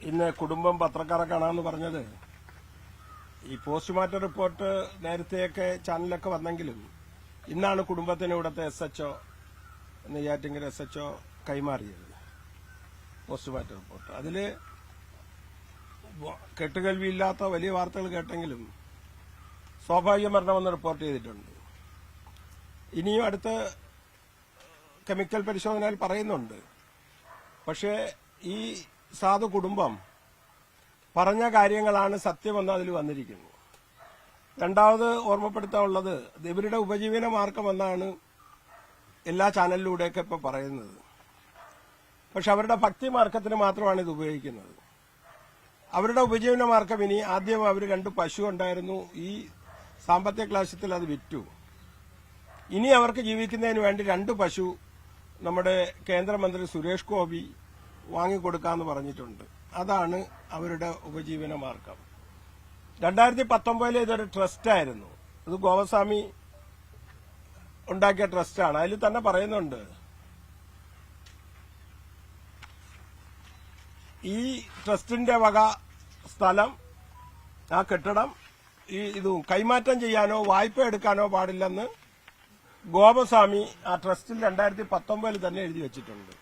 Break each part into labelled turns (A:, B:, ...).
A: ഇന്ന് കുടുംബം പത്രക്കാരെ കാണാമെന്ന് പറഞ്ഞത് ഈ പോസ്റ്റ്മോർട്ടം റിപ്പോർട്ട് നേരത്തെയൊക്കെ ചാനലൊക്കെ വന്നെങ്കിലും ഇന്നാണ് കുടുംബത്തിന് ഇവിടുത്തെ SHO നെയ്യാറ്റിങ്കര SHO കൈമാറിയത് പോസ്റ്റ്മോർട്ടം റിപ്പോർട്ട്. അതില് കെട്ടുകേൾവിയില്ലാത്ത വലിയ വാർത്തകൾ കേട്ടെങ്കിലും സ്വാഭാവിക മരണമെന്ന് റിപ്പോർട്ട് ചെയ്തിട്ടുണ്ട്. ഇനിയും അടുത്ത കെമിക്കൽ പരിശോധനയിൽ പറയുന്നുണ്ട്. പക്ഷേ ഈ സാധു കുടുംബം പറഞ്ഞ കാര്യങ്ങളാണ് സത്യമെന്ന് അതിൽ വന്നിരിക്കുന്നത്. രണ്ടാമത് ഓർമ്മപ്പെടുത്താനുള്ളത് ഇവരുടെ ഉപജീവന മാർഗമെന്നാണ് എല്ലാ ചാനലിലൂടെയൊക്കെ ഇപ്പൊ പറയുന്നത്. പക്ഷെ അവരുടെ ഭക്തി മാർഗത്തിന് മാത്രമാണ് ഇത് ഉപയോഗിക്കുന്നത്. അവരുടെ ഉപജീവന മാർഗം ഇനി ആദ്യം അവർ 2 പശു ഉണ്ടായിരുന്നു. ഈ സാമ്പത്തിക ക്ലാശത്തിൽ അത് വിറ്റു. ഇനി അവർക്ക് ജീവിക്കുന്നതിന് വേണ്ടി 2 പശു നമ്മുടെ കേന്ദ്രമന്ത്രി സുരേഷ് ഗോപി വാങ്ങിക്കൊടുക്കാമെന്ന് പറഞ്ഞിട്ടുണ്ട്. അതാണ് അവരുടെ ഉപജീവന മാർഗം. 2019 ഇതൊരു ട്രസ്റ്റായിരുന്നു. ഇത് ഗോപസ്വാമി ഉണ്ടാക്കിയ ട്രസ്റ്റാണ്. അതിൽ തന്നെ പറയുന്നുണ്ട് ഈ ട്രസ്റ്റിന്റെ വക സ്ഥലം, ആ കെട്ടിടം ഇതും കൈമാറ്റം ചെയ്യാനോ വായ്പ എടുക്കാനോ പാടില്ലെന്ന് ഗോപസ്വാമി ആ ട്രസ്റ്റിൽ 2019 തന്നെ എഴുതി വെച്ചിട്ടുണ്ട്.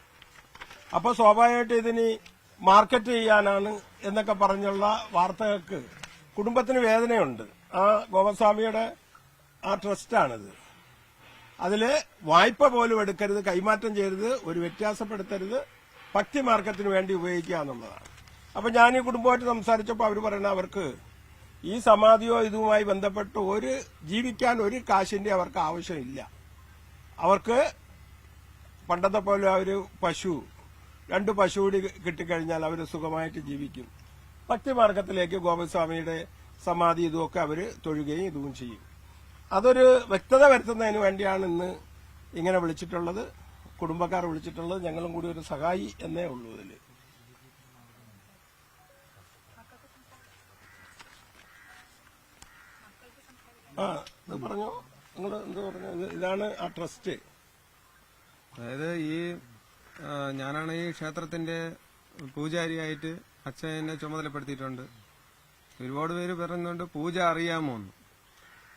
A: അപ്പോൾ സ്വാഭാവികമായിട്ട് ഇതിന് മാർക്കറ്റ് ചെയ്യാനാണ് എന്നൊക്കെ പറഞ്ഞുള്ള വാർത്തകൾക്ക് കുടുംബത്തിന് വേദനയുണ്ട്. ആ ഗോപസ്വാമിയുടെ ആ ട്രസ്റ്റാണിത്. അതില് വായ്പ പോലും എടുക്കരുത്, കൈമാറ്റം ചെയ്യരുത്, ഒരു വ്യത്യാസപ്പെടുത്തരുത്, ഭക്തി മാർഗത്തിന് വേണ്ടി ഉപയോഗിക്കുക എന്നുള്ളതാണ്. അപ്പൊ ഞാൻ ഈ കുടുംബമായിട്ട് സംസാരിച്ചപ്പോൾ അവർ പറയുന്നത് അവർക്ക് ഈ സമാധിയോ ഇതുമായി ബന്ധപ്പെട്ട് ജീവിക്കാൻ ഒരു കാശിന്റെ അവർക്ക് ആവശ്യമില്ല. അവർക്ക് പണ്ടത്തെ പോലെ ഒരു പശു 2 പശു കൂടി കിട്ടിക്കഴിഞ്ഞാൽ അവർ സുഖമായിട്ട് ജീവിക്കും. ഭക്തിമാർഗത്തിലേക്ക് ഗോപസ്വാമിയുടെ സമാധി ഇതുമൊക്കെ അവർ തൊഴുകയും ഇതും ചെയ്യും. അതൊരു വ്യക്തത വരുത്തുന്നതിന് വേണ്ടിയാണ് ഇന്ന് ഇങ്ങനെ വിളിച്ചിട്ടുള്ളത്, കുടുംബക്കാർ വിളിച്ചിട്ടുള്ളത്. ഞങ്ങളും കൂടി ഒരു സഹായി എന്നേ ഉള്ളൂ ഇതിൽ. ഇത് പറഞ്ഞോ, നിങ്ങൾ എന്ത് പറഞ്ഞു? ഇതാണ് ആ ട്രസ്റ്റ്.
B: അതായത് ഞാനാണ് ഈ ക്ഷേത്രത്തിന്റെ പൂജാരിയായിട്ട് അച്ഛൻ എന്നെ ചുമതലപ്പെടുത്തിയിട്ടുണ്ട്. ഒരുപാട് പേര് പറയുന്നുണ്ട് പൂജ അറിയാമോ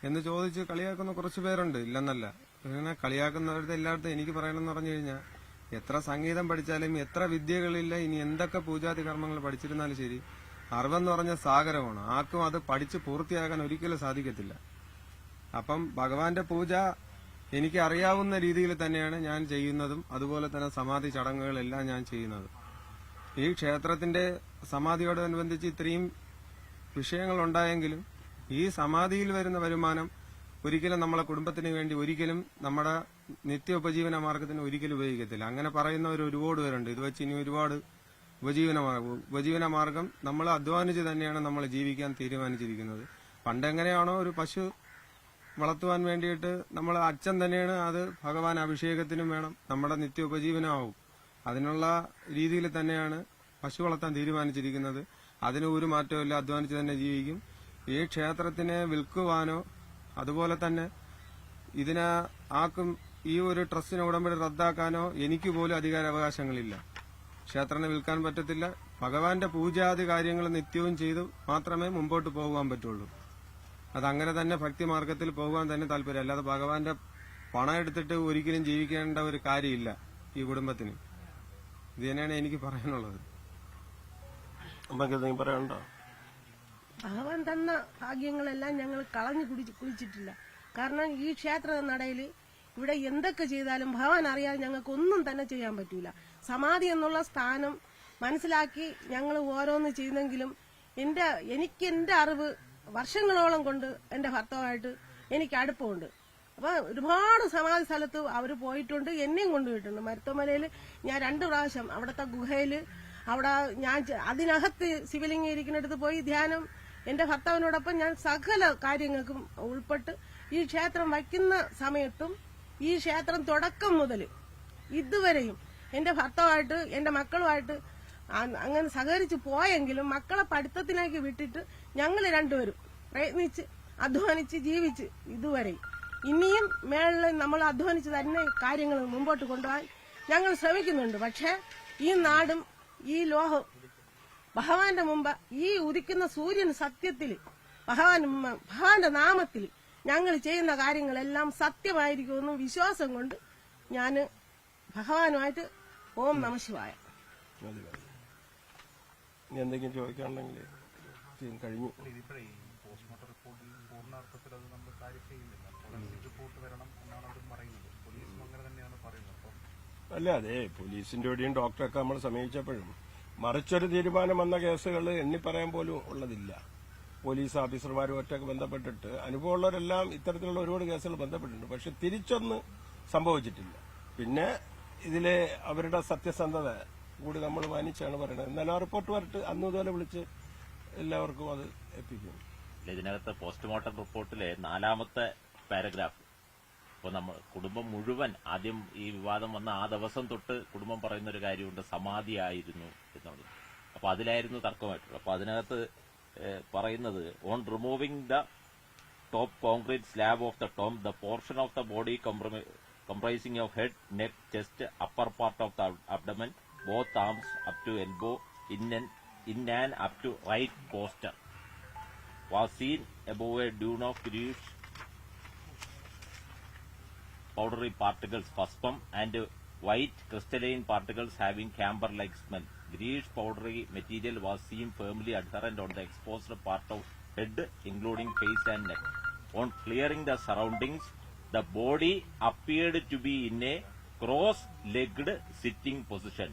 B: എന്ന് ചോദിച്ച് കളിയാക്കുന്ന കുറച്ച് പേരുണ്ട്, ഇല്ലെന്നല്ല. ഇങ്ങനെ കളിയാക്കുന്നവരുടെ എല്ലായിടത്തും എനിക്ക് പറയണമെന്ന് പറഞ്ഞു കഴിഞ്ഞാൽ എത്ര സംഗീതം പഠിച്ചാലും എത്ര വിദ്യകളില്ല, ഇനി എന്തൊക്കെ പൂജാതി കർമ്മങ്ങൾ പഠിച്ചിരുന്നാലും ശരി, അറിവെന്ന് പറഞ്ഞ സാഗരമാണ്. ആർക്കും അത് പഠിച്ച് പൂർത്തിയാക്കാൻ ഒരിക്കലും സാധിക്കത്തില്ല. അപ്പം ഭഗവാന്റെ പൂജ എനിക്ക് അറിയാവുന്ന രീതിയിൽ തന്നെയാണ് ഞാൻ ചെയ്യുന്നതും അതുപോലെ തന്നെ സമാധി ചടങ്ങുകളെല്ലാം ഞാൻ ചെയ്യുന്നത്. ഈ ക്ഷേത്രത്തിന്റെ സമാധിയോടനുബന്ധിച്ച് ഇത്രയും വിഷയങ്ങളുണ്ടായെങ്കിലും ഈ സമാധിയിൽ വരുന്ന വരുമാനം ഒരിക്കലും നമ്മളെ കുടുംബത്തിന് വേണ്ടി, ഒരിക്കലും നമ്മുടെ നിത്യോപജീവന മാർഗത്തിന് ഒരിക്കലും ഉപയോഗിക്കത്തില്ല. അങ്ങനെ പറയുന്നവർ ഒരുപാട് പേരുണ്ട്. ഇത് വെച്ച് ഇനി ഒരുപാട് ഉപജീവന മാർഗം നമ്മൾ അധ്വാനിച്ച് തന്നെയാണ് നമ്മൾ ജീവിക്കാൻ തീരുമാനിച്ചിരിക്കുന്നത്. പണ്ടെങ്ങനെയാണോ ഒരു പശു വളർത്തുവാൻ വേണ്ടിയിട്ട് നമ്മൾ അച്ഛൻ തന്നെയാണ് അത് ഭഗവാൻ അഭിഷേകത്തിനും വേണം, നമ്മുടെ നിത്യോപജീവനമാവും. അതിനുള്ള രീതിയിൽ തന്നെയാണ് പശു വളർത്താൻ തീരുമാനിച്ചിരിക്കുന്നത്. അതിന് ഒരു മാറ്റമില്ല, അധ്വാനിച്ച് തന്നെ ജീവിക്കും. ഈ ക്ഷേത്രത്തിനെ വിൽക്കുവാനോ അതുപോലെ തന്നെ ഇതിനെ ഈ ഒരു ട്രസ്റ്റിനെ ഉടമ്പടി റദ്ദാക്കാനോ എനിക്ക് പോലും അധികാരാവകാശങ്ങളില്ല. ക്ഷേത്രനെ വിൽക്കാൻ പറ്റത്തില്ല. ഭഗവാന്റെ പൂജാതി കാര്യങ്ങൾ നിത്യവും ചെയ്ത് മാത്രമേ മുമ്പോട്ട് പോകുവാൻ പറ്റുള്ളൂ. അതങ്ങനെ തന്നെ ഭക്തി മാർഗത്തിൽ പോകാൻ തന്നെ താല്പര്യം. അല്ലാതെ ഭഗവാന്റെ പണം എടുത്തിട്ട് ഒരിക്കലും ജീവിക്കേണ്ട ഒരു കാര്യമില്ല ഈ കുടുംബത്തിന്. ഇത് തന്നെയാണ് എനിക്ക് പറയാനുള്ളത്.
A: പറയാനുണ്ടോ?
C: ഭഗവാൻ തന്ന ഭാഗ്യങ്ങളെല്ലാം ഞങ്ങൾ കളഞ്ഞു കുളിച്ചിട്ടില്ല. കാരണം ഈ ക്ഷേത്ര നടയിൽ ഇവിടെ എന്തൊക്കെ ചെയ്താലും ഭഗവാൻ അറിയാതെ ഞങ്ങൾക്ക് ഒന്നും തന്നെ ചെയ്യാൻ പറ്റൂല. സമാധി എന്നുള്ള സ്ഥാനം മനസ്സിലാക്കി ഞങ്ങൾ ഓരോന്ന് ചെയ്യുന്നെങ്കിലും എനിക്ക് എന്റെ അറിവ് വർഷങ്ങളോളം കൊണ്ട് എന്റെ ഭർത്താവായിട്ട് എനിക്ക് അടുപ്പമുണ്ട്. അപ്പൊ ഒരുപാട് സമാധി സ്ഥലത്ത് അവര് പോയിട്ടുണ്ട്, എന്നെയും കൊണ്ടുപോയിട്ടുണ്ട്. മരുത്തോമലയിൽ ഞാൻ 2 പ്രാവശ്യം അവിടുത്തെ ഗുഹയില് അവിടെ ഞാൻ അതിനകത്ത് ശിവലിംഗം ഇരിക്കുന്നിടത്ത് പോയി ധ്യാനം എന്റെ ഭർത്താവിനോടൊപ്പം ഞാൻ സകല കാര്യങ്ങൾക്കും ഉൾപ്പെട്ട് ഈ ക്ഷേത്രം വയ്ക്കുന്ന സമയത്തും ഈ ക്ഷേത്രം തുടക്കം മുതൽ ഇതുവരെയും എന്റെ ഭർത്താവായിട്ട് എന്റെ മക്കളുമായിട്ട് അങ്ങനെ സഹകരിച്ച് പോയെങ്കിലും മക്കളെ പഠിത്തത്തിലേക്ക് വിട്ടിട്ട് ഞങ്ങൾ 2 പേരും പ്രയത്നിച്ച് അധ്വാനിച്ച് ജീവിച്ച് ഇതുവരെ ഇനിയും മേളിൽ നമ്മൾ അധ്വാനിച്ച് തന്നെ കാര്യങ്ങൾ മുമ്പോട്ട് കൊണ്ടുപോകാൻ ഞങ്ങൾ ശ്രമിക്കുന്നുണ്ട്. പക്ഷേ ഈ നാടും ഈ ലോകവും ഭഗവാന്റെ മുമ്പ് ഈ ഉദിക്കുന്ന സൂര്യൻ സത്യത്തിൽ ഭഗവാന്റെ നാമത്തിൽ ഞങ്ങൾ ചെയ്യുന്ന കാര്യങ്ങളെല്ലാം സത്യമായിരിക്കുമെന്നും വിശ്വാസം കൊണ്ട് ഞാൻ ഭഗവാനുമായിട്ട് ഓം നമ ശിവായ.
A: മതി. ഇനി എന്തെങ്കിലും ചോദിക്കാനുണ്ടെങ്കിൽ കഴിഞ്ഞു.
D: ഇതിപ്പോഴേ ഈ പോസ്റ്റ്മോർട്ടം റിപ്പോർട്ടിൽ പൂർണ്ണാർത്ഥത്തിൽ അത് നമ്മൾ കാര്യം ചെയ്യുന്നില്ല. ഫോറൻസിക് റിപ്പോർട്ട് വരണം എന്നാണ് അവർ പറയുന്നത്. പോലീസും അങ്ങനെ തന്നെയാണ് പറയുന്നത്. അപ്പം
A: അല്ല, അതെ, പോലീസിന്റെ കൂടെയും ഡോക്ടറൊക്കെ നമ്മൾ സമീപിച്ചപ്പോഴും മറിച്ചൊരു തീരുമാനം വന്ന കേസുകൾ എണ്ണി പറയാൻ പോലും ഉള്ളതില്ല. പോലീസ് ഓഫീസർമാരുമായിട്ടൊക്കെ ബന്ധപ്പെട്ടിട്ട് അനുഭവമുള്ളവരെല്ലാം ഇത്തരത്തിലുള്ള ഒരുപാട് കേസുകൾ ബന്ധപ്പെട്ടിട്ടുണ്ട്. പക്ഷെ തിരിച്ചൊന്നും സംഭവിച്ചിട്ടില്ല. പിന്നെ ഇതിലെ അവരുടെ സത്യസന്ധത കൂടി നമ്മൾ മാനിച്ചാണ് പറയുന്നത്. എന്നാലും ആ റിപ്പോർട്ട് വരട്ട് അന്ന് ഇതുപോലെ വിളിച്ച് എല്ലാവർക്കും അത് എത്തിക്കും.
E: ഇതിനകത്ത് പോസ്റ്റ്മോർട്ടം റിപ്പോർട്ടിലെ 4ാമത്തെ പാരഗ്രാഫ് ഇപ്പോൾ നമ്മൾ കുടുംബം മുഴുവൻ ആദ്യം ഈ വിവാദം വന്ന ആ ദിവസം തൊട്ട് കുടുംബം പറയുന്ന ഒരു കാര്യമുണ്ട്, സമാധിയായിരുന്നു എന്നുള്ളത്. അപ്പൊ അതിലായിരുന്നു തർക്കമായിട്ടുള്ളത്. അപ്പൊ അതിനകത്ത് പറയുന്നത്, on removing the top concrete slab of the Tom the portion of the body comprising of head, neck, chest, upper part of the abdomen, both arms up to elbow, in and up to right coster, was seen above a dune of greenish powdery particles, puspum, and white crystalline particles having camber-like smell. Greenish powdery material was seen firmly adherent on the exposed part of head, including face and neck. On clearing the surroundings, the body appeared to be in a cross-legged sitting position,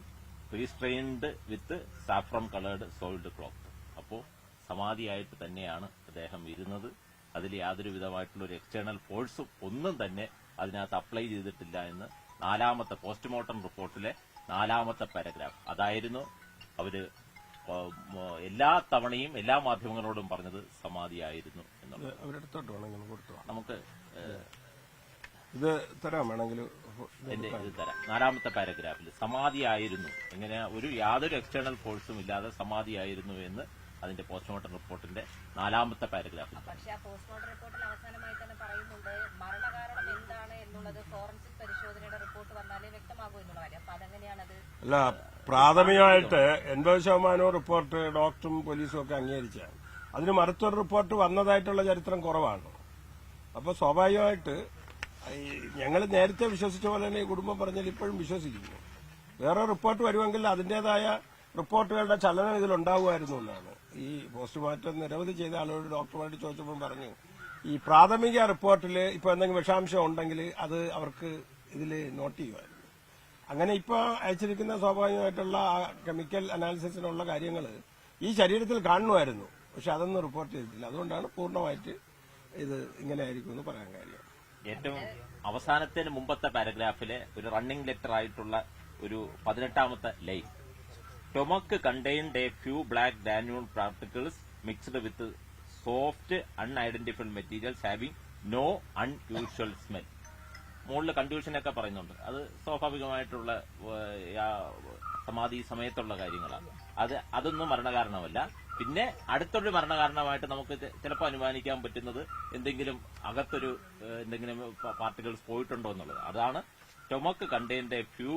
E: restrained with saffron-colored soiled cloth. അപ്പോൾ സമാധിയായിട്ട് തന്നെയാണ് അദ്ദേഹം ഇരുന്നത്. അതിൽ യാതൊരു വിധമായിട്ടുള്ള ഒരു external ഫോഴ്സും ഒന്നും തന്നെ അതിനകത്ത് അപ്ലൈ ചെയ്തിട്ടില്ല എന്ന് 4ാമത്തെ പോസ്റ്റ്മോർട്ടം റിപ്പോർട്ടിലെ 4ാമത്തെ പാരഗ്രാഫ്. അതായിരുന്നു അവര് എല്ലാ തവണയും എല്ലാ മാധ്യമങ്ങളോടും പറഞ്ഞത് സമാധിയായിരുന്നു എന്നുള്ളത്.
A: അവരെടുത്തോട്ട് വേണമെങ്കിൽ കൊടുത്തു.
E: നമുക്ക്
A: ഇത് തരാം, വേണമെങ്കിൽ
E: ഇത് തരാം. 4ാമത്തെ പാരഗ്രാഫിൽ സമാധിയായിരുന്നു, എങ്ങനെ യാതൊരു എക്സ്റ്റേണൽ ഫോഴ്സും ഇല്ലാതെ സമാധിയായിരുന്നു എന്ന് അതിന്റെ പോസ്റ്റ്മോർട്ടം റിപ്പോർട്ടിന്റെ 4ാമത്തെ പാരഗ്രാഫിൽ.
F: പക്ഷേ ആ പോസ്റ്റ്മോർട്ടം റിപ്പോർട്ടിൽ അവസാനമായി തന്നെ പറയുന്നുണ്ട് മരണകാരണം എന്താണ് എന്നുള്ളത് ഫോറൻസിക് പരിശോധനയുടെ റിപ്പോർട്ട് വന്നാലേ വ്യക്തമാകൂ എന്നുള്ള കാര്യം. അപ്പൊ അതെങ്ങനെയാണത്?
A: അല്ല, പ്രാഥമികമായിട്ട് 80% റിപ്പോർട്ട് ഡോക്ടറും പോലീസും ഒക്കെ അംഗീകരിച്ചാണ്. അതിന് മറുത്തൊരു റിപ്പോർട്ട് വന്നതായിട്ടുള്ള ചരിത്രം കുറവാണ്. അപ്പൊ സ്വാഭാവികമായിട്ട് ഞങ്ങൾ നേരത്തെ വിശ്വസിച്ച പോലെ തന്നെ ഈ കുടുംബം പറഞ്ഞാൽ ഇപ്പോഴും വിശ്വസിക്കുന്നു. വേറെ റിപ്പോർട്ട് വരുമെങ്കിൽ അതിന്റേതായ റിപ്പോർട്ടുകളുടെ ചലനം ഇതിലുണ്ടാവുമായിരുന്നു എന്നാണ്. ഈ പോസ്റ്റ്മോർട്ടം നിരവധി ചെയ്ത ആളുകൾ ഡോക്ടർമാരോട് ചോദിച്ചപ്പോൾ പറഞ്ഞു, ഈ പ്രാഥമിക റിപ്പോർട്ടിൽ ഇപ്പൊ എന്തെങ്കിലും വിഷാംശം ഉണ്ടെങ്കിൽ അത് അവർക്ക് ഇതിൽ നോട്ട് ചെയ്യുമായിരുന്നു. അങ്ങനെ ഇപ്പൊ അയച്ചിരിക്കുന്ന സ്വാഭാവികമായിട്ടുള്ള കെമിക്കൽ അനാലിസിസിനുള്ള കാര്യങ്ങൾ ഈ ശരീരത്തിൽ കാണുമായിരുന്നു. പക്ഷെ അതൊന്നും റിപ്പോർട്ട് ചെയ്തിട്ടില്ല. അതുകൊണ്ടാണ് പൂർണ്ണമായിട്ട് ഇത് ഇങ്ങനെ ആയിരിക്കും എന്ന് പറയാൻ കാര്യം.
E: ഏറ്റവും അവസാനത്തിന് മുമ്പത്തെ പാരഗ്രാഫിലെ ഒരു റണ്ണിംഗ് ലെറ്റർ ആയിട്ടുള്ള ഒരു 18ാമത്തെ line, stomach contained a few black granule particles mixed with soft unidentified materials having no unusual smell. മുകളിൽ കൺഫ്യൂഷനൊക്കെ പറയുന്നുണ്ട്. അത് സ്വാഭാവികമായിട്ടുള്ള സമാധി സമയത്തുള്ള കാര്യങ്ങളാണ്. അതൊന്നും മരണകാരണമല്ല. പിന്നെ അടുത്തൊരു മരണകാരണമായിട്ട് നമുക്ക് ചിലപ്പോൾ അനുമാനിക്കാൻ പറ്റുന്നത് എന്തെങ്കിലും അകത്തൊരു എന്തെങ്കിലും പാർട്ടിക്കിൾസ് പോയിട്ടുണ്ടോ എന്നുള്ളത്. അതാണ് stomach contained a few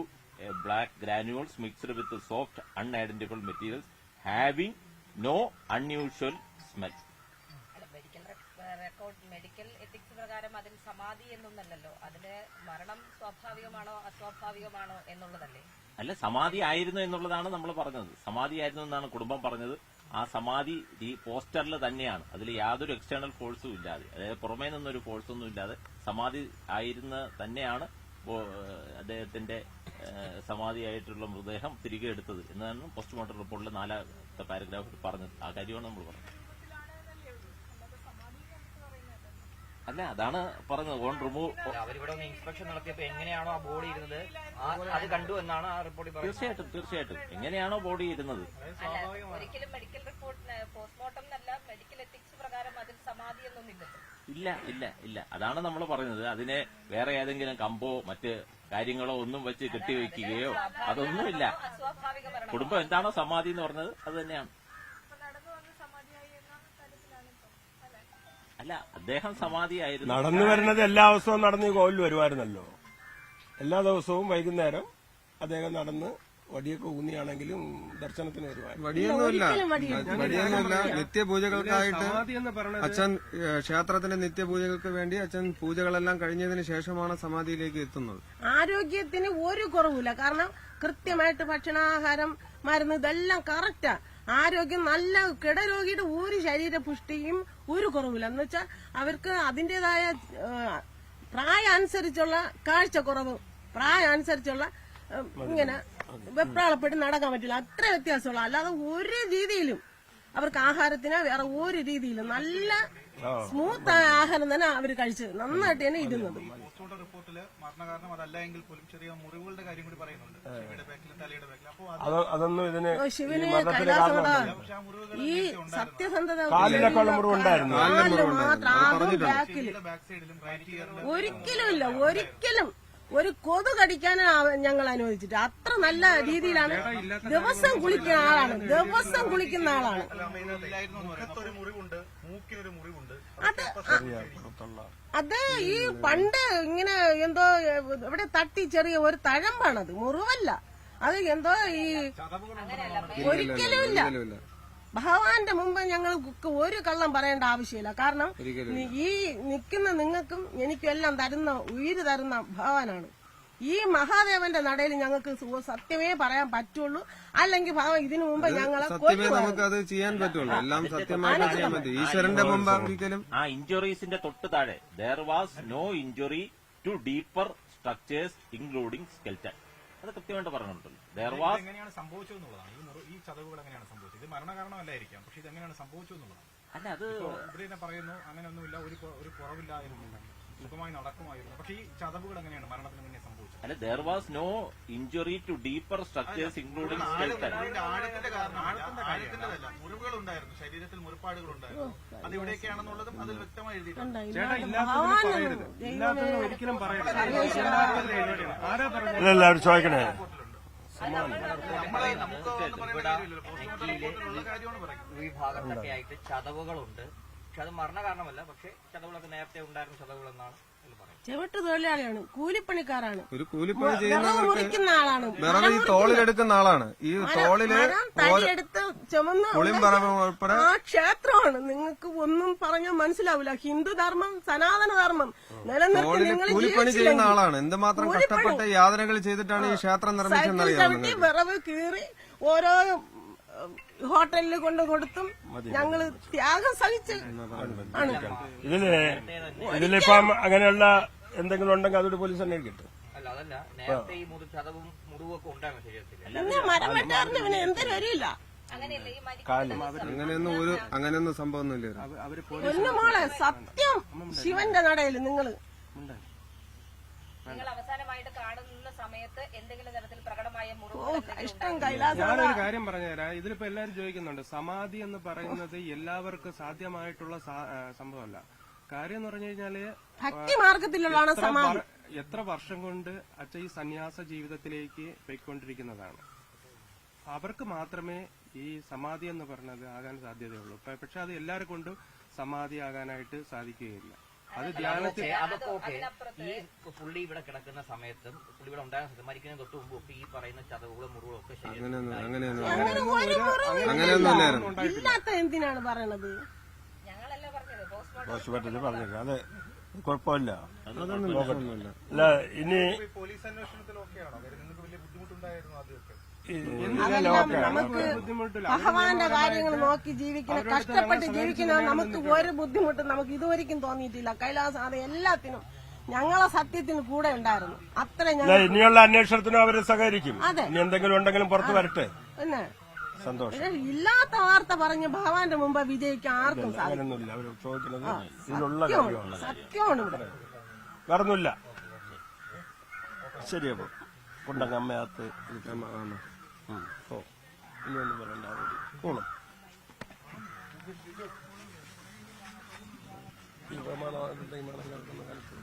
E: black granules mixed with soft unidentified materials having no unusual smell.
F: Medical ethics പ്രകാരം അതിൽ സമാധി എന്നൊന്നല്ലോ, അതിന് മരണം സ്വാഭാവികമാണോ അസ്വാഭാവികമാണോ എന്നുള്ളതല്ലേ?
E: അല്ല, സമാധി ആയിരുന്നു എന്നുള്ളതാണ് നമ്മൾ പറഞ്ഞത്. സമാധി ആയിരുന്നു എന്നാണ് കുടുംബം പറഞ്ഞത്. ആ സമാധി ഈ പോസ്റ്ററിൽ തന്നെയാണ്. അതിൽ യാതൊരു എക്സ്റ്റേണൽ ഫോഴ്സും ഇല്ലാതെ, അതായത് പുറമേ നിന്നൊരു ഫോഴ്സൊന്നും ഇല്ലാതെ സമാധി ആയിരുന്ന തന്നെയാണ് അദ്ദേഹത്തിന്റെ സമാധിയായിട്ടുള്ള മൃതദേഹം തിരികെ എടുത്തത് എന്നാണ് പോസ്റ്റ്മോർട്ടം റിപ്പോർട്ടിലെ 4ാമത്തെ പാരഗ്രാഫിൽ പറഞ്ഞത്. ആ കാര്യമാണ് നമ്മൾ പറഞ്ഞത്. അല്ല, അതാണ് പറഞ്ഞത്. ഓൺ റിമൂവ്
G: അവരിവിടെ ഒന്ന് ഇൻസ്പെക്ഷൻ നടത്തിയപ്പോ എങ്ങനെയാണോ ആ ബോഡി ഇരുന്നത് അത് കണ്ടു എന്നാണ് ആ റിപ്പോർട്ടിൽ പറയുന്നത്.
E: തീർച്ചയായിട്ടും എങ്ങനെയാണോ ബോഡി ഇരുന്നത്.
F: ഒരിക്കലും മെഡിക്കൽ റിപ്പോർട്ട് പോസ്റ്റ്മോർട്ടം അല്ല, മെഡിക്കൽ എത്തിക്സ് പ്രകാരം അതിൽ സമാധി എന്നൊന്നില്ലല്ലോ.
E: ഇല്ല. അതാണ് നമ്മൾ പറയുന്നത്. അതിനെ വേറെ ഏതെങ്കിലും കമ്പോ മറ്റ് കാര്യങ്ങളോ ഒന്നും വെച്ച് കെട്ടിവെക്കുകയോ അതൊന്നുമില്ല. കുടുംബം എന്താണോ സമാധി എന്ന് പറഞ്ഞത് അത് തന്നെയാണ്. അല്ല, അദ്ദേഹം സമാധിയായിരുന്നു.
A: നടന്നു വരുന്നത് എല്ലാ ദിവസവും നടന്ന് ഈ കോവിൽ വരുമായിരുന്നല്ലോ. എല്ലാ ദിവസവും വൈകുന്നേരം അദ്ദേഹം നടന്ന് വടിയൊക്കെ ഊന്നിയാണെങ്കിലും ദർശനത്തിന് വരുമായിരുന്നു.
B: വടിയൊന്നുമില്ല,
C: ഒരിക്കലും വടിയില്ല.
B: വടിയൊന്നുമില്ല. നിത്യപൂജകൾക്കായിട്ട് അച്ഛൻ ക്ഷേത്രത്തിന്റെ നിത്യപൂജകൾക്ക് വേണ്ടി അച്ഛൻ പൂജകളെല്ലാം കഴിഞ്ഞതിന് ശേഷമാണ് സമാധിയിലേക്ക് എത്തുന്നത്.
C: ആരോഗ്യത്തിന് ഒരു കുറവില്ല. കാരണം കൃത്യമായിട്ട് ഭക്ഷണാഹാരം, മരുന്ന് ഇതെല്ലാം കറക്റ്റാ. ആരോഗ്യം നല്ല കിടരോഗിയുടെ ഒരു ശരീരപുഷ്ടിയും ഒരു കുറവില്ല. എന്ന് വെച്ചാൽ അവർക്ക് അതിന്റേതായ പ്രായം അനുസരിച്ചുള്ള കാഴ്ചക്കുറവ്, പ്രായം അനുസരിച്ചുള്ള ഇങ്ങനെ വെപ്രാളപ്പെട്ട് നടക്കാൻ പറ്റില്ല. അത്ര വ്യത്യാസമുള്ള, അല്ലാതെ ഒരു രീതിയിലും അവർക്ക് ആഹാരത്തിന് വേറെ ഒരു രീതിയിലും നല്ല സ്മൂത്ത് ആയ ആഹാരം തന്നെ അവർ കഴിച്ചത്. നന്നായിട്ട് തന്നെ ഇരുന്നത്.
D: പോസ്റ്റ്മോർട്ടം റിപ്പോർട്ടില് മരണകാരണം അതല്ല എങ്കിൽ പോലും ചെറിയ മുറിവുകളുടെ കാര്യം കൂടി പറയുന്നുണ്ട്. ചെവിയുടെ ബാക്കിലും തലയുടെ ബാക്കിലും. അപ്പോൾ
A: അതൊന്നും ഇതിന്
C: ശിവന് കൈലാസമട ഈ സത്യസന്ധത
A: കാലിലൊക്കെ ഉള്ള മുറിവുണ്ടായിരുന്നു.
C: കാലില് മാത്രം, അതും ബാക്കില്
D: ബാക്ക് സൈഡിലും റൈറ്റ് ഇയറിലും
C: ഒരിക്കലും ഇല്ല. ഒരിക്കലും ഒരു കൊതു കടിക്കാനും ഞങ്ങൾ അനുവദിച്ചിട്ട് അത്ര നല്ല രീതിയിലാണ്. ദിവസം കുളിക്കുന്ന ആളാണ്, ദിവസം കുളിക്കുന്ന ആളാണ്.
D: മുഖത്തൊരു മുറിവുണ്ട്, മൂക്കിനൊരു മുറിവുണ്ട്.
C: അത് ഈ പണ്ട് ഇങ്ങനെ എന്തോ ഇവിടെ തട്ടി ചെറിയ ഒരു തഴമ്പാണത്, മുറിവല്ല. അത് എന്തോ ഈ ഒരിക്കലും ഇല്ല. ഭഗവാന്റെ മുമ്പ് ഞങ്ങൾക്ക് ഒരു കള്ളം പറയേണ്ട ആവശ്യമില്ല. കാരണം ഈ നിൽക്കുന്ന നിങ്ങൾക്കും എനിക്കും എല്ലാം തരുന്ന, ഉയിര് തരുന്ന ഭഗവാനാണ്. ഈ മഹാദേവന്റെ നടയിൽ ഞങ്ങൾക്ക് സത്യമേ പറയാൻ പറ്റുള്ളൂ. അല്ലെങ്കിൽ ഭഗവാൻ ഇതിനു മുമ്പ് ഞങ്ങളെ
B: നമുക്കത് ചെയ്യാൻ പറ്റുള്ളൂ. എല്ലാം സത്യമായിട്ട് ചെയ്യാൻ പറ്റും. ഈശ്വരന്റെ മുമ്പ് ഒരിക്കലും
E: ആ ഇഞ്ചുറീസിന്റെ തൊട്ട് താഴെ there was no injury to deeper structures including skeleton. അത് കൃത്യമായിട്ട് പറഞ്ഞിട്ടുണ്ടല്ലോ. ദർ വാസ്
D: എങ്ങനെയാണ് സംഭവിച്ചത് എന്നുള്ളതാണ്. ഈ ചതവുകൾ എങ്ങനെയാണ് സംഭവിച്ചത്? ഇത് മരണകാരണമല്ലായിരിക്കാം, പക്ഷെ ഇത് എങ്ങനെയാണ് സംഭവിച്ചത് എന്നുള്ളതാണ്.
E: അല്ല, അത്
D: ഇവിടെ തന്നെ പറയുന്നു അങ്ങനെയൊന്നുമില്ല, ഒരു കുറവില്ലായിരുന്നു, സുഖമായി നടക്കുമായിരുന്നു. പക്ഷെ ഈ ചതവുകൾ എങ്ങനെയാണ് മരണത്തിന് മുന്നേ സംഭവിച്ചത്?
E: അല്ല, there was no injury to deeper structures including skeleton.
D: ആഴത്തിന്റെ കാരണം ആഴത്തിന്റെതല്ല, മുറിവുകൾ ഉണ്ടായിരുന്നു, ശരീരത്തിൽ മുറിപ്പാടുകൾ ഉണ്ടായിരുന്നു. അത് ഇവിടെയൊക്കെയാണെന്നുള്ളതും അതിൽ വ്യക്തമായി എഴുതിയിട്ടുണ്ട്.
A: എല്ലാവരും ചോദിക്കണേ.
G: ഈ ഭാഗത്തൊക്കെ ആയിട്ട് ചതവുകളുണ്ട്. പക്ഷെ അത് മരണകാരണമല്ല. പക്ഷെ ചതവുകളൊക്കെ നേരത്തെ ഉണ്ടായിരുന്ന ചതവുകൾ എന്നാണ് പറയുന്നത്.
C: ചെവിട്ട് തൊഴിലാളിയാണ്, കൂലിപ്പണിക്കാരാണ്,
B: ഒരു കൂലിപ്പണി
C: വിറവ്
B: ചെയ്യുന്നവർക്ക്
C: മുറിക്കുന്ന ആളാണ്,
B: വിറവ് ഈ തോളിലെടുക്കുന്ന ആളാണ്. ഈ തോളില്
C: തടിയെടുത്ത് ചുമന്ന്
B: പുളിയും പറമ്പ് ഉൾപ്പെടെ
C: ആ ക്ഷേത്രമാണ്. നിങ്ങൾക്ക് ഒന്നും പറഞ്ഞാൽ മനസ്സിലാവില്ല. ഹിന്ദു ധർമ്മം, സനാതന ധർമ്മം നിലനിർത്തി
B: തോളില്
C: നിങ്ങൾ
B: കൂലിപ്പണി ചെയ്യുന്ന ആളാണ്. എന്തുമാത്രം കഷ്ടപ്പെട്ട് യാതനകൾ ചെയ്തിട്ടാണ് ഈ ക്ഷേത്രം നിർമ്മിച്ചെന്നറിയാം.
C: ചവിട്ടി വിറവ് കീറി ഓരോ ഹോട്ടലിൽ കൊണ്ട് കൊടുത്തും ഞങ്ങള് ത്യാഗം സഹിച്ച് ആണ്.
A: ഇതിലിപ്പം അങ്ങനെയുള്ള എന്തെങ്കിലും ഉണ്ടെങ്കിൽ അതൊരു പോലീസ് അന്വേഷിക്കട്ടെ.
G: അല്ല, അതല്ല, നേരത്തെ ഈ ചതവും മുറിവൊക്കെ ഉണ്ടായിരുന്നു ശരീരത്തിൽ.
C: പിന്നെ മരം വെട്ടാറിന് പിന്നെ എന്തിനും വരില്ല.
F: അങ്ങനെയല്ലേ ഈ
B: അങ്ങനെയൊന്നും സംഭവമൊന്നുമില്ല.
C: ഒന്ന് മോളെ, സത്യം ശിവന്റെ നടയില് നിങ്ങൾ
F: അവസാനമായിട്ട് കാണുന്ന സമയത്ത് എന്തെങ്കിലും തരത്തിൽ പ്രകടമായ മുറിവ്
C: ഇഷ്ടം കൈലാസം.
H: ഞാനൊരു കാര്യം പറഞ്ഞുതരാം. ഇതിലിപ്പോ എല്ലാവരും ചോദിക്കുന്നുണ്ട്, സമാധി എന്ന് പറയുന്നത് എല്ലാവർക്കും സാധ്യമായിട്ടുള്ള സംഭവമല്ല. കാര്യം എന്ന് പറഞ്ഞു കഴിഞ്ഞാല്
C: ഭക്തി മാർഗത്തിലുള്ളതാണ് സമാധി.
H: എത്ര വർഷം കൊണ്ട് അച്ഛൻ ഈ സന്യാസ ജീവിതത്തിലേക്ക് പോയിക്കൊണ്ടിരിക്കുന്നതാണ്. അവർക്ക് മാത്രമേ ഈ സമാധി എന്ന് പറഞ്ഞത് ആകാൻ സാധ്യതയുള്ളൂ. പക്ഷെ അത് എല്ലാവരും കൊണ്ടും സമാധി ആകാനായിട്ട് സാധിക്കുകയില്ല. അത് ധ്യാനത്തിൽ
G: അതൊക്കെ ഓക്കെ. ഈ പുള്ളി ഇവിടെ കിടക്കുന്ന സമയത്തും പുള്ളി ഇവിടെ ഉണ്ടാകുന്ന സമയത്ത് മരിക്കുന്നതിന് തൊട്ട് മുമ്പ് ഒക്കെ ഈ പറയുന്ന ചതവുകളും മുറിവുകളും ഒക്കെ
B: അങ്ങനെയൊന്നും
C: ഇല്ലാത്ത എന്തിനാണ് പറയണത്?
F: ഞങ്ങളല്ല പറഞ്ഞത്,
A: പോസ്റ്റ്മോർട്ടത്തിൽ പറഞ്ഞേക്കാം. അത് കുഴപ്പമില്ല. അല്ല, ഇനി
D: പോലീസ് അന്വേഷണത്തിലൊക്കെയാണോ നിങ്ങൾക്ക് വലിയ ബുദ്ധിമുട്ടുണ്ടായിരുന്നു ആദ്യമൊക്കെ?
C: അതെല്ലാം നമുക്ക് ഭഗവാന്റെ കാര്യങ്ങൾ നോക്കി ജീവിക്കുന്ന, കഷ്ടപ്പെട്ട് ജീവിക്കുന്ന നമുക്ക് ഒരു ബുദ്ധിമുട്ടും നമുക്ക് ഇതുവരെയും തോന്നിയിട്ടില്ല. കൈലാസം എല്ലാത്തിനും ഞങ്ങളെ സത്യത്തിന് കൂടെ ഉണ്ടായിരുന്നു. അത്ര
A: ഇനിയുള്ള അന്വേഷണത്തിനും അവര് സഹകരിക്കും. ഇനി എന്തെങ്കിലും ഉണ്ടെങ്കിലും പുറത്തു വരട്ടെ.
C: പിന്നെ
A: സന്തോഷം.
C: ഇല്ലാത്ത വാർത്ത പറഞ്ഞ് ഭഗവാന്റെ മുമ്പ് വിജയിക്കാൻ ആർക്കും
A: അങ്ങനെയൊന്നുമില്ല. അവര് ചോദിക്കുന്നത് ഇതിലുള്ള കാര്യമാണ്.
C: സത്യമാണ്. ഇവിടെ
A: വേറൊന്നുമില്ല. ശരിയപ്പോ കൊണ്ടങ്ങ് അമ്മയകത്ത് ഇനിയൊന്നും പറയണ്ട. പോണം. ഈ പ്രമാണം കിടക്കുന്ന കാലത്ത്